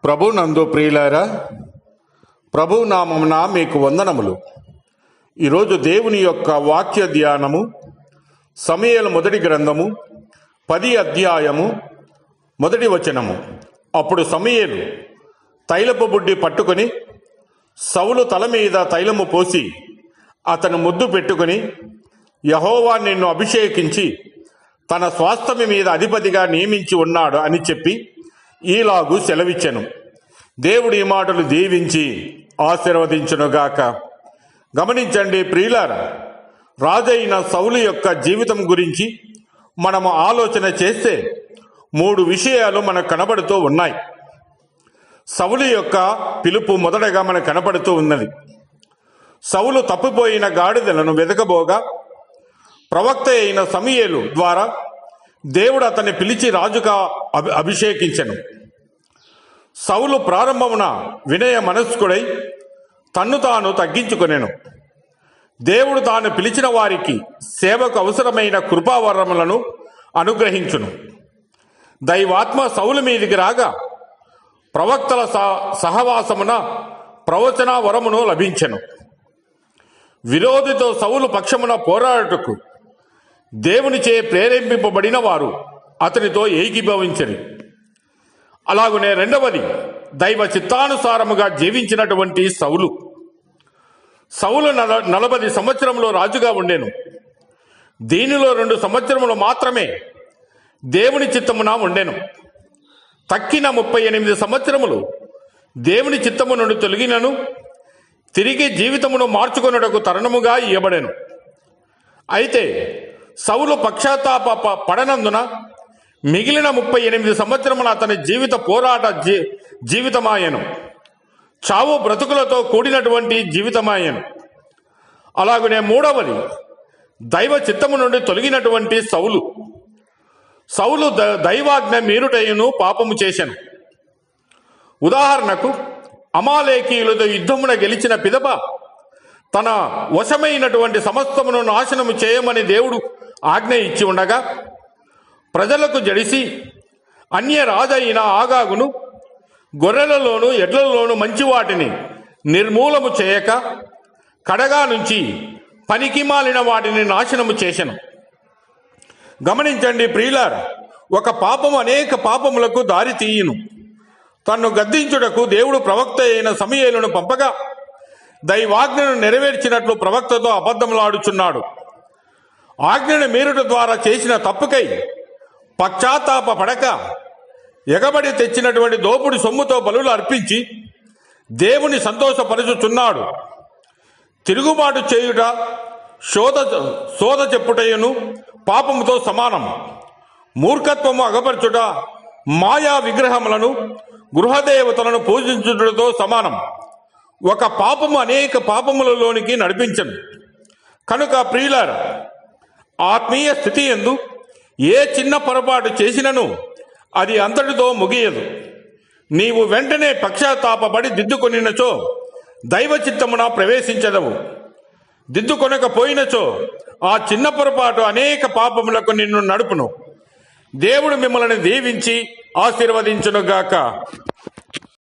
ప్రభు నందు ప్రియులారా, ప్రభు నామమున మీకు వందనములు. ఈరోజు దేవుని యొక్క వాక్య ధ్యానము సమూయేలు మొదటి గ్రంథము 10 అధ్యాయము 1 వచనము. అప్పుడు సమూయేలు తైలపు బుడ్డి పట్టుకొని సౌలు తల మీద తైలము పోసి అతను ముద్దు పెట్టుకుని, యెహోవా నిన్ను అభిషేకించి తన స్వాస్థ్యము మీద అధిపతిగా నియమించి ఉన్నాడు అని చెప్పి ఈలాగు సెలవిచ్చెను. దేవుడు ఈ మాటలు దీవించి ఆశీర్వదించునుగాక. గమనించండి ప్రియులారా, రాజైన సౌలు యొక్క జీవితం గురించి మనము ఆలోచన చేస్తే 3 విషయాలు మనకు కనబడుతూ ఉన్నాయి. సౌలు యొక్క పిలుపు మొదటగా మనకు కనబడుతూ ఉన్నది. సౌలు తప్పిపోయిన గాడిదలను వెతకబోగా ప్రవక్త అయిన సమూయేలు ద్వారా దేవుడు అతన్ని పిలిచి రాజుగా అభిషేకించెను. సౌలు ప్రారంభమున వినయ మనస్కుడై తన్ను తాను తగ్గించుకొనెను. దేవుడు తాను పిలిచిన వారికి సేవకు అవసరమైన కృపావరములను అనుగ్రహించును. దైవాత్మ సౌలు మీదికి రాగా ప్రవక్తల సహవాసమున ప్రవచన వరమును లభించెను. విరోధితో సౌలు పక్షమున పోరాడుటకు దేవునిచే ప్రేరేపింపబడిన వారు అతనితో ఏకీభవించరు. అలాగునే రెండవది, దైవ చిత్తానుసారముగా జీవించినటువంటి సౌలు 40 సంవత్సరంలో రాజుగా ఉండెను. దీనిలో 2 సంవత్సరములు మాత్రమే దేవుని చిత్తమున ఉండెను. తక్కిన 38 సంవత్సరములు దేవుని చిత్తము నుండి తొలగినను తిరిగి జీవితమును మార్చుకొనుటకు తరుణముగా ఇవ్వబడెను. అయితే సౌలు పశ్చాత్తాప పడనందున మిగిలిన 38 సంవత్సరముల అతని జీవిత పోరాట జీవితమాయను. చావు బ్రతుకులతో కూడినటువంటి జీవితమాయను. అలాగనే మూడవది, దైవ చిత్తము నుండి తొలగినటువంటి సౌలు దైవాజ్ఞ మీరుటయును పాపము చేశాను. ఉదాహరణకు, అమాలేకీయులతో యుద్ధమున గెలిచిన పిదప తన వశమైనటువంటి సమస్తమును నాశనము చేయమని దేవుడు ఆజ్ఞ ఇచ్చి ఉండగా ప్రజలకు జడిసి అన్య రాజైన ఆగాగును గొర్రెలలోను ఎడ్లలోను మంచి వాటిని నిర్మూలము చేయక కడగా నుంచి పనికి మాలిన వాటిని నాశనము చేసెను. గమనించండి ప్రియులారా, ఒక పాపము అనేక పాపములకు దారి తీయును. తన్ను గద్దించుటకు దేవుడు ప్రవక్త అయిన సమూయేలును పంపగా దైవాజ్ఞను నెరవేర్చినట్లు ప్రవక్తతో అబద్ధములాడుచున్నాడు. ఆజ్ఞను మీరుట ద్వారా చేసిన తప్పుకై పశ్చాత్తాప పడక ఎగబడి తెచ్చినటువంటి దోపుడు సొమ్ముతో బలులు అర్పించి దేవుని సంతోషపరుచుచున్నాడు. తిరుగుబాటు చేయుట శోధ చెప్పుటయును పాపముతో సమానం. మూర్ఖత్వము అగపరచుట మాయా విగ్రహములను గృహదేవతలను పూజించుటతో సమానం. ఒక పాపము అనేక పాపములలోనికి నడిపించను. కనుక ప్రియులారా, ఆత్మీయ స్థితి యందు ఏ చిన్న పొరపాటు చేసినను అది అంతటితో ముగియదు. నీవు వెంటనే పశ్చాత్తాపపడి దిద్దుకొనినచో దైవ చిత్తమున ప్రవేశించదవు. దిద్దుకొనకపోయినచో ఆ చిన్న పొరపాటు అనేక పాపములకు నిన్ను నడుపును. దేవుడు మిమ్మల్ని దీవించి ఆశీర్వదించునుగాక.